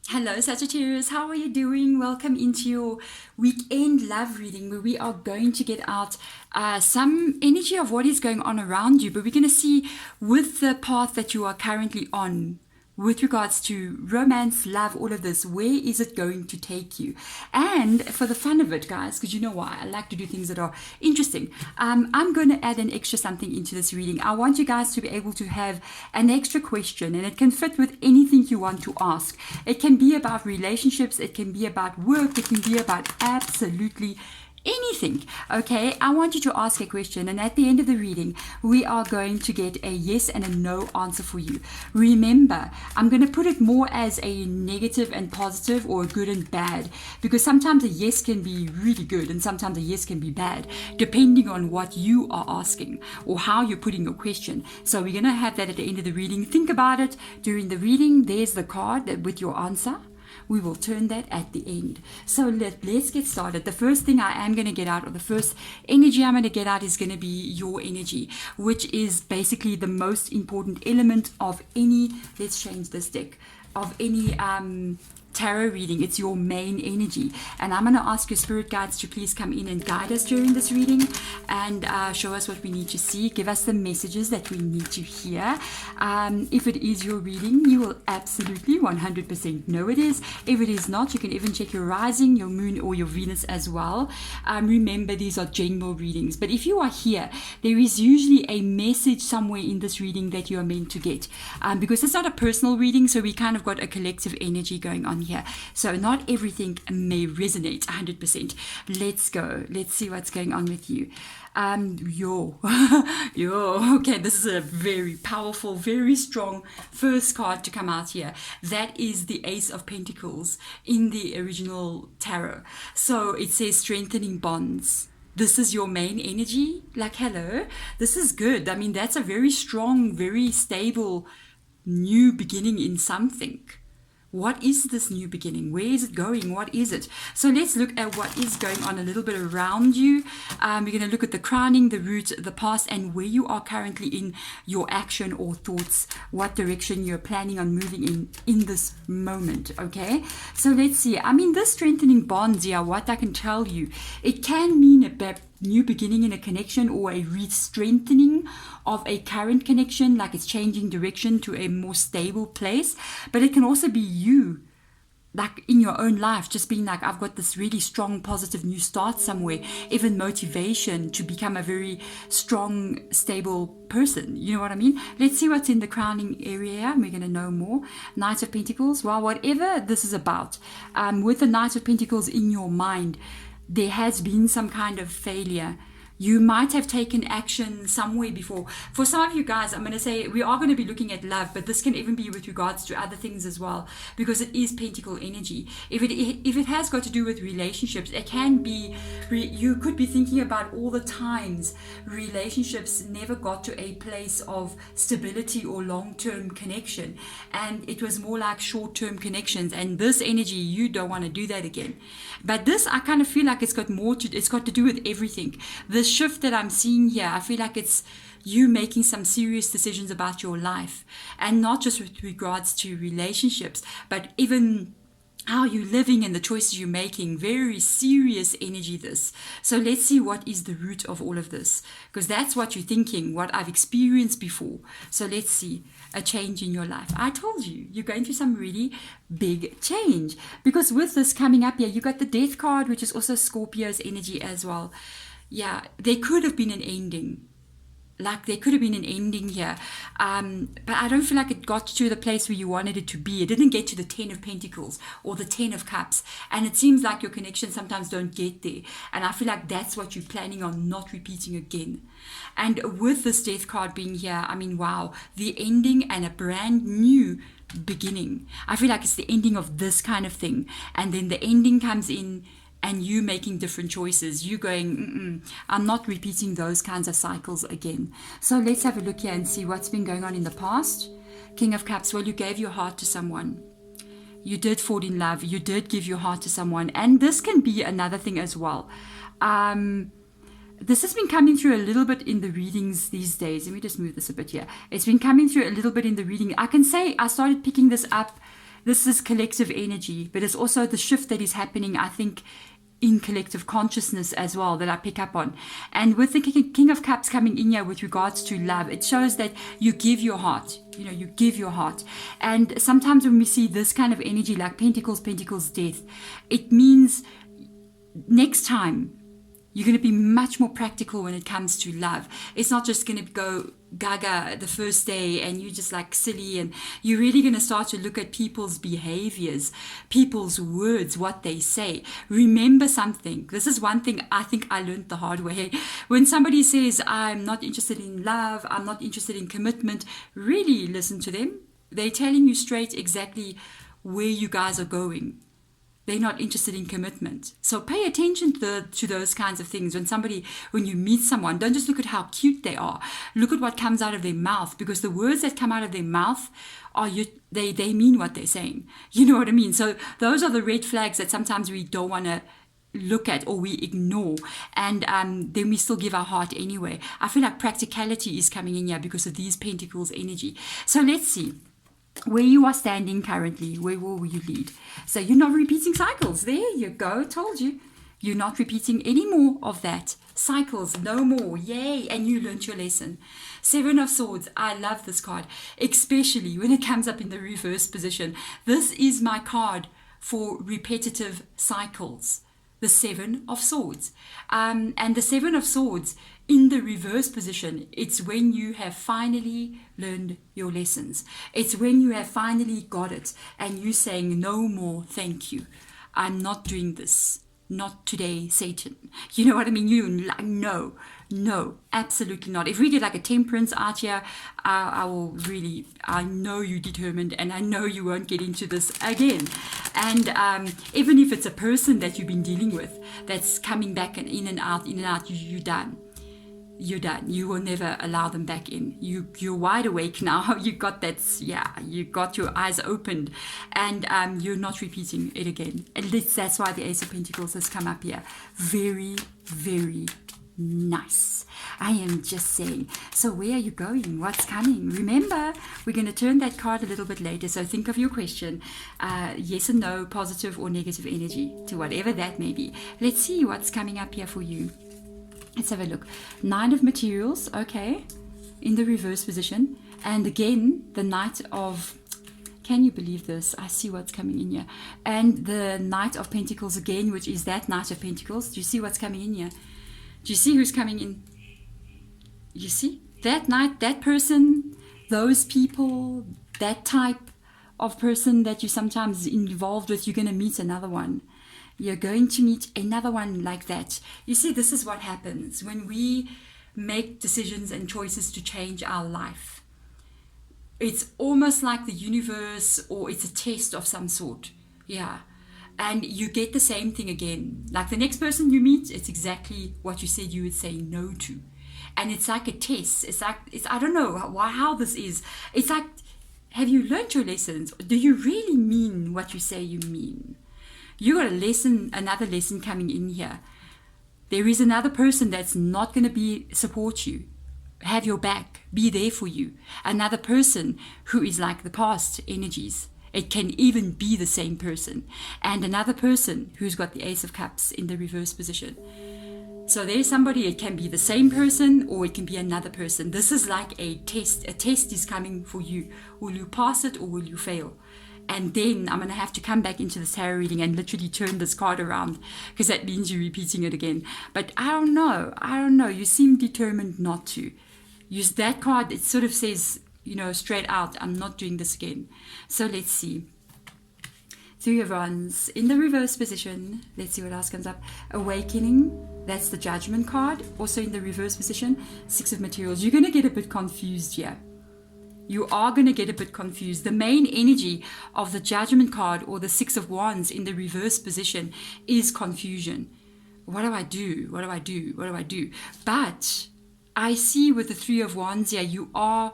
Hello, Sagittarius. How are you doing? Welcome into your weekend love reading where we are going to get out some energy of what is going on around you. But we're going to see with the path that you are currently on, with regards to romance, love, all of this, where is it going to take you? And for the fun of it, guys, because you know why, I like to do things that are interesting. I'm going to add an extra something into this reading. I want you guys to be able to have an extra question, and it can fit with anything you want to ask. It can be about relationships, it can be about work, it can be about absolutely anything. Okay, I want you to ask a question, and at the end of the reading we are going to get a yes and a no answer for you. Remember, I'm going to put it more as a negative and positive, or good and bad, because sometimes a yes can be really good and sometimes a yes can be bad, depending on what you are asking or how you're putting your question. So we're going to have that at the end of the reading. Think about it during the reading. There's the card with your answer. We will turn that at the end. So let's get started. The first thing I am going to get out, or the first energy I'm going to get out, is going to be your energy, which is basically the most important element of any, let's change this deck, of any tarot reading. It's your main energy, and I'm going to ask your spirit guides to please come in and guide us during this reading and show us what we need to see, give us the messages that we need to hear. If it is your reading, you will absolutely 100% know it is. If it is not, you can even check your rising, your moon, or your Venus as well. Remember, these are general readings, but if you are here, there is usually a message somewhere in this reading that you are meant to get, because it's not a personal reading, so we kind of got a collective energy going on here. So not everything may resonate 100%. Let's go. Let's see what's going on with you. Okay, this is a very powerful, very strong first card to come out here. That is the Ace of Pentacles in the original tarot. So it says strengthening bonds. This is your main energy. Like, hello, this is good. I mean, that's a very strong, very stable new beginning in something. What is this new beginning? Where is it going? What is it? So let's look at what is going on a little bit around you. We're going to look at the crowning, the root, the past, and where you are currently in your action or thoughts, what direction you're planning on moving in this moment, okay? So let's see. I mean, this strengthening bonds, yeah, what I can tell you, it can mean a new beginning in a connection, or a re-strengthening of a current connection, like it's changing direction to a more stable place. But it can also be you, like in your own life, just being like, I've got this really strong positive new start somewhere, even motivation to become a very strong stable person. You know what I mean? Let's see what's in the crowning area, and we're going to know more. Knight of Pentacles. Well, whatever this is about, with the Knight of Pentacles in your mind, there has been some kind of failure. You might have taken action somewhere before. For some of you guys, I'm going to say we are going to be looking at love, but this can even be with regards to other things as well, because it is pentacle energy. If it has got to do with relationships, it can be, you could be thinking about all the times relationships never got to a place of stability or long-term connection, and it was more like short-term connections. And this energy, you don't want to do that again. But this, I kind of feel like it's got to do with everything. This shift that I'm seeing here, I feel like it's you making some serious decisions about your life, and not just with regards to relationships, but even how you're living and the choices you're making. Very serious energy, this. So let's see what is the root of all of this, because that's what you're thinking, what I've experienced before. So let's see a change in your life. I told you, you're going through some really big change, because with this coming up here, you got the Death card, which is also Scorpio's energy as well. Yeah, there could have been an ending. Like, there could have been an ending here. But I don't feel like it got to the place where you wanted it to be. It didn't get to the 10 of Pentacles or the 10 of Cups. And it seems like your connections sometimes don't get there. And I feel like that's what you're planning on not repeating again. And with this Death card being here, I mean, wow, the ending and a brand new beginning. I feel like it's the ending of this kind of thing. And then the ending comes in, and you making different choices, you going, I'm not repeating those kinds of cycles again. So let's have a look here and see what's been going on in the past. King of Cups, well, you gave your heart to someone. You did fall in love. You did give your heart to someone. And this can be another thing as well. This has been coming through a little bit in the readings these days. Let me just move this a bit here. It's been coming through a little bit in the reading. I can say I started picking this up this is collective energy, but it's also the shift that is happening, I think, in collective consciousness as well, that I pick up on. And with the King of Cups coming in here with regards to love, it shows that you give your heart, you give your heart. And sometimes when we see this kind of energy, like Pentacles, death, it means next time you're going to be much more practical when it comes to love. It's not just going to go gaga the first day and you're just like silly, and you're really going to start to look at people's behaviors, people's words, what they say. Remember something. This is one thing I think I learned the hard way. When somebody says, I'm not interested in love, I'm not interested in commitment, really listen to them. They're telling you straight exactly where you guys are going. They're not interested in commitment. So pay attention to those kinds of things. When you meet someone, don't just look at how cute they are. Look at what comes out of their mouth, because the words that come out of their mouth they mean what they're saying. You know what I mean? So those are the red flags that sometimes we don't want to look at or we ignore, and then we still give our heart anyway. I feel like practicality is coming in here because of these Pentacles energy. So let's see where you are standing currently. Where will you lead? So you're not repeating cycles. There you go. Told you. You're not repeating any more of that. Cycles, no more. Yay. And you learned your lesson. Seven of Swords. I love this card, especially when it comes up in the reverse position. This is my card for repetitive cycles. The Seven of Swords. And the Seven of Swords in the reverse position, it's when you have finally learned your lessons. It's when you have finally got it and you saying, no more, thank you. I'm not doing this. Not today, Satan. You know what I mean? You like, no, absolutely not. If we get like a Temperance out here, I know you're determined, and I know you won't get into this again. And even if it's a person that you've been dealing with that's coming back and in and out, you're done. You're done. You will never allow them back in. You're wide awake now. You got that. Yeah, you got your eyes opened, and you're not repeating it again. And that's why the Ace of Pentacles has come up here. Very, very nice. I am just saying. So where are you going? What's coming? Remember, we're going to turn that card a little bit later. So think of your question. Yes and no, positive or negative energy to whatever that may be. Let's see what's coming up here for you. Let's have a look. Nine of Materials, okay, in the reverse position. And again, the Knight of, can you believe this? I see what's coming in here. And the Knight of Pentacles again, which is that Knight of Pentacles. Do you see what's coming in here? Do you see who's coming in? You see? That Knight, that person, those people, that type of person that you're sometimes involved with, you're going to meet another one. You're going to meet another one like that. You see, this is what happens when we make decisions and choices to change our life. It's almost like the universe, or it's a test of some sort. Yeah. And you get the same thing again. Like the next person you meet, it's exactly what you said you would say no to. And it's like a test. I don't know how this is. It's like, have you learned your lessons? Do you really mean what you say you mean? You got another lesson coming in here. There is another person that's not going to support you, have your back, be there for you. Another person who is like the past energies. It can even be the same person. And another person who's got the Ace of Cups in the reverse position. So there's somebody, it can be the same person or it can be another person. This is like a test. A test is coming for you. Will you pass it or will you fail? And then I'm going to have to come back into the tarot reading and literally turn this card around, because that means you're repeating it again. But I don't know. You seem determined not to. Use that card. It sort of says, straight out, I'm not doing this again. So let's see. Three of Wands in the reverse position. Let's see what else comes up. Awakening. That's the Judgment card. Also in the reverse position. Six of Materials. You're going to get a bit confused here. You are going to get a bit confused. The main energy of the Judgment card or the Six of Wands in the reverse position is confusion. What do I do? What do I do? What do I do? But I see with the Three of Wands here, you are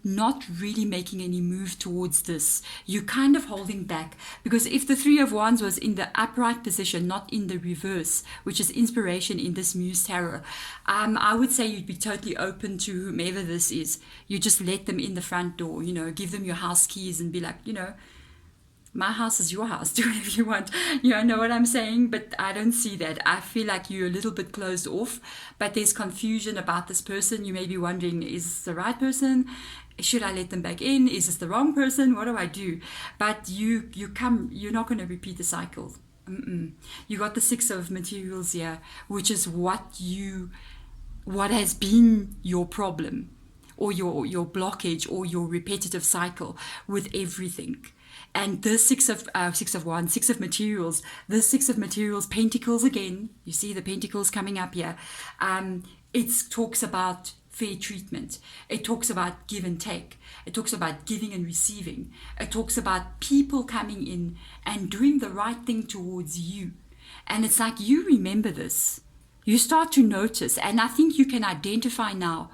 not really making any move towards this. You're kind of holding back, because if the Three of Wands was in the upright position, not in the reverse, which is inspiration in this Muse Tarot, I would say you'd be totally open to whomever this is. You just let them in the front door, give them your house keys and be like, my house is your house. Do whatever you want. You know what I'm saying? But I don't see that. I feel like you're a little bit closed off, but there's confusion about this person. You may be wondering, is this the right person? Should I let them back in? Is this the wrong person? What do I do? But you're not going to repeat the cycle. You got the Six of Materials here, which is what has been your problem, or your blockage, or your repetitive cycle with everything. And the Six of Wands, Six of Materials, the Six of Materials, Pentacles again. You see the Pentacles coming up here. It talks about fair treatment. It talks about give and take. It talks about giving and receiving. It talks about people coming in and doing the right thing towards you. And it's like you remember this. You start to notice, and I think you can identify now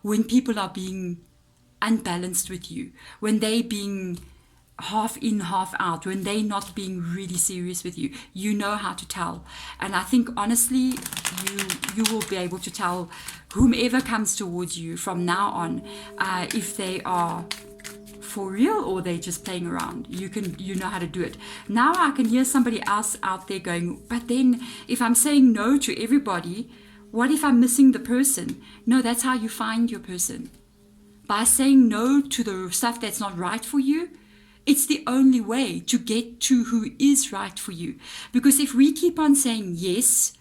when people are being unbalanced with you, when they being half in, half out, when they not being really serious with you. You know how to tell. And I think honestly, you will be able to tell whomever comes towards you from now on, if they are for real or they're just playing around. You know how to do it. Now I can hear somebody else out there going, but then if I'm saying no to everybody, what if I'm missing the person? No, that's how you find your person. By saying no to the stuff that's not right for you. It's the only way to get to who is right for you. Because if we keep on saying yes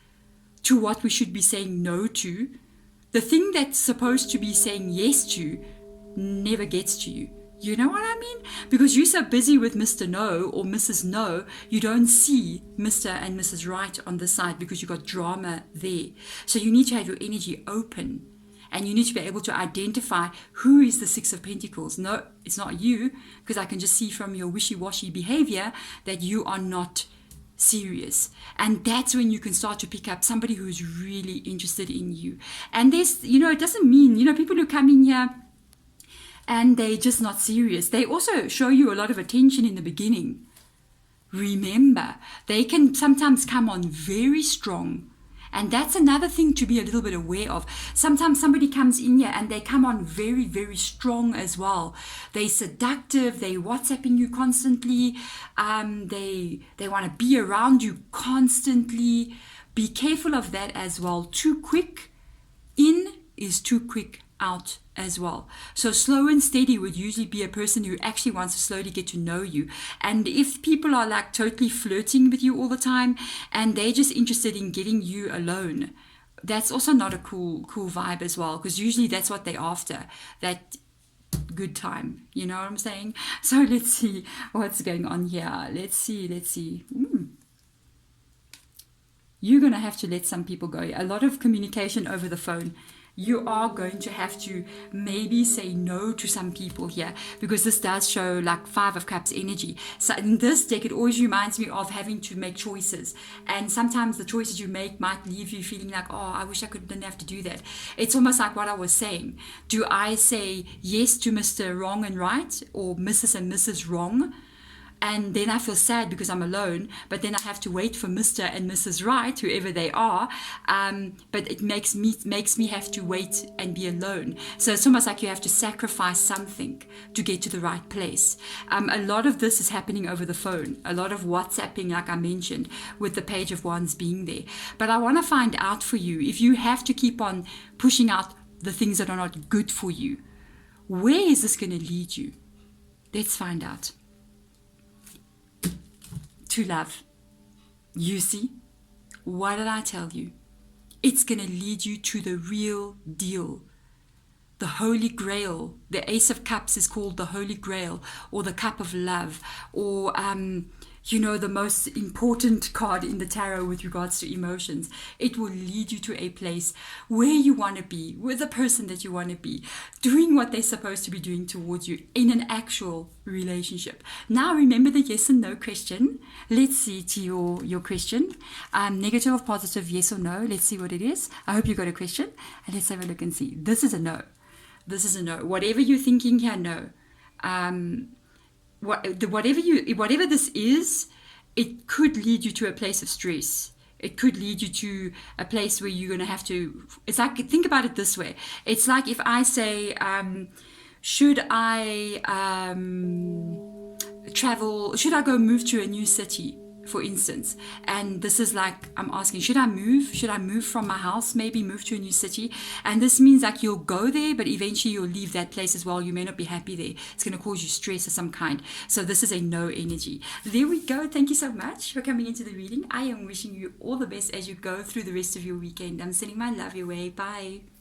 to what we should be saying no to, the thing that's supposed to be saying yes to never gets to you. You know what I mean? Because you're so busy with Mr. No or Mrs. No, you don't see Mr. and Mrs. Right on the side because you've got drama there. So you need to have your energy open. And you need to be able to identify who is the Six of Pentacles. No, it's not you, because I can just see from your wishy-washy behavior that you are not serious. And that's when you can start to pick up somebody who's really interested in you. And there's, it doesn't mean, people who come in here and they're just not serious. They also show you a lot of attention in the beginning. Remember, they can sometimes come on very strong. And that's another thing to be a little bit aware of. Sometimes somebody comes in here and they come on very, very strong as well. They're seductive. They're WhatsApping you constantly. They want to be around you constantly. Be careful of that as well. Too quick in is too quick out as well. So slow and steady would usually be a person who actually wants to slowly get to know you. And if people are like totally flirting with you all the time and they're just interested in getting you alone, that's also not a cool vibe as well, because usually that's what they're after, that good time. You know what I'm saying? So let's see what's going on here. Let's see. You're going to have to let some people go. A lot of communication over the phone. You are going to have to maybe say no to some people here, because this does show like Five of Cups energy. So in this deck, it always reminds me of having to make choices. And sometimes the choices you make might leave you feeling like, oh, I wish I didn't have to do that. It's almost like what I was saying. Do I say yes to Mr. Wrong and Right, or Mrs. and Mrs. Wrong? And then I feel sad because I'm alone, but then I have to wait for Mr. and Mrs. Right, whoever they are. But it makes me have to wait and be alone. So it's almost like you have to sacrifice something to get to the right place. A lot of this is happening over the phone. A lot of WhatsApping, like I mentioned, with the Page of Wands being there. But I want to find out for you, if you have to keep on pushing out the things that are not good for you, where is this going to lead you? Let's find out. To love. You see? What did I tell you? It's going to lead you to the real deal. The Holy Grail. The Ace of Cups is called the Holy Grail, or the Cup of Love, or the most important card in the tarot with regards to emotions. It will lead you to a place where you want to be, with the person that you want to be, doing what they're supposed to be doing towards you in an actual relationship. Now remember the yes and no question. Let's see to your question. Negative or positive, yes or no. Let's see what it is. I hope you got a question. And let's have a look and see. This is a no. This is a no. Whatever you're thinking here, no. Whatever this is, it could lead you to a place of stress. It could lead you to a place where you're going to have to, it's like, think about it this way. It's like if I say, should I travel, should I go move to a new city, for instance? And this is like, I'm asking, should I move from my house, maybe move to a new city? And this means like you'll go there, but eventually you'll leave that place as well. You may not be happy there. It's going to cause you stress of some kind. So this is a no energy. There we go. Thank you so much for coming into the reading. I am wishing you all the best as you go through the rest of your weekend. I'm sending my love your way. Bye.